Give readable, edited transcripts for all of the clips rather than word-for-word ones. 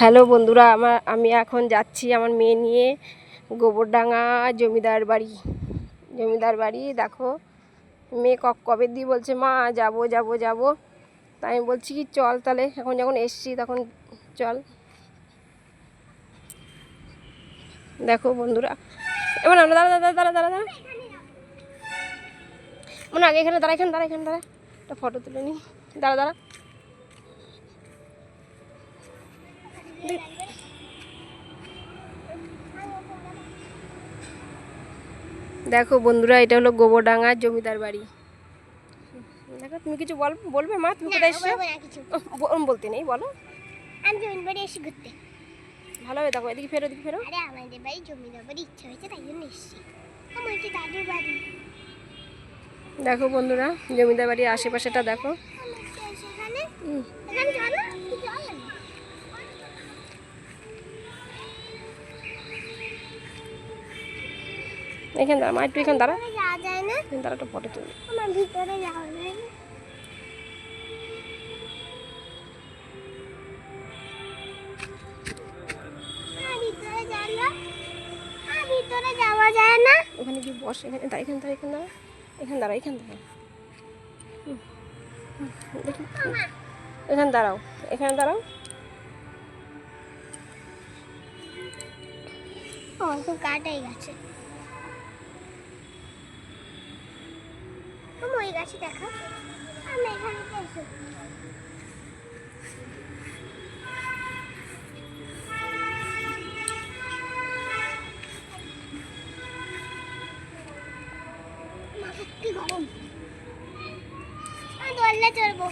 Hello বন্ধুরা, আমি এখন যাচ্ছি আমার মেয়ে নিয়ে গোবরডাঙ্গা জমিদার বাড়ি। দেখো মেয়ে কবে দিয়ে বলছে মা যাব যাব যাব, তাই আমি বলছি কি চল তাহলে, এখন যখন এসছি তখন চল। দেখো বন্ধুরা, এবার আমরা দাঁড়া দাঁড়া দাঁড়া দাঁড়া দাঁড়া মনে আগে এখানে দাঁড়া, এখানে দাঁড়া একটা ফটো তুলে নি। দাঁড়া দাঁড়া দেখো বন্ধুরা, এটা হলো গোবরডাঙ্গা জমিদার বাড়ি। দেখো তুমি কিছু বলবে মা, তুমি কোথায় এসছো? বলতে নেই, বলো। আমি জমিদার বাড়ি এসে ঘুরতে। ভালো হবে, দেখো এদিকে ফেরো, এদিকে ফেরো। আরে আমাদের বাড়ি জমিদার বাড়ি ইচ্ছা হয়েছে তাই জন্য এসেছি। আমার এটা দাদুর বাড়ি। দেখো বন্ধুরা, জমিদার বাড়ির আশেপাশেটা দেখো। এখানে দাঁড়া মা, একটু এখানে দাঁড়া। যাওয়া যায় না, দাঁড়া একটা ফটো তুলি। আমার ভিতরে যাওয়া যায় না। ভিতরে যাওয়া যায় না। ওখানে কি বস, এখানে দাঁড়া, এখানে দাঁড়া, এখানে দাঁড়া, এখানে দাঁড়া, দেখি এখানে দাঁড়াও, এখানে দাঁড়াও। ও তো কাটাই গেছে। ওই গাছে দেখো, আমি এখানে এসে কি গরম। আমি দোলনা চড়বো।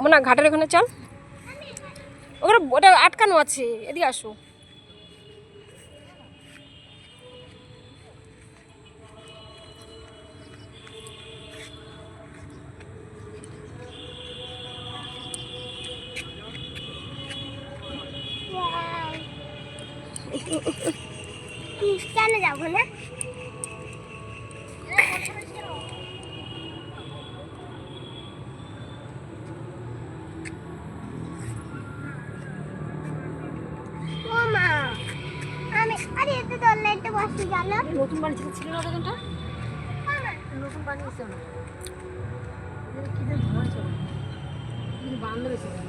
মনে ঘাটের ওখানে চল, ওখানে ওটা আটকানো আছে, এদিকে আসো। কেন যাবো না? আরে এতে দোলনাতে বসে গেল। নতুন বানিয়েছে, ছিল না দোকানটা, নতুন বানিয়েছে না, কি যে ধরা চলে বান্ধব এসে বসে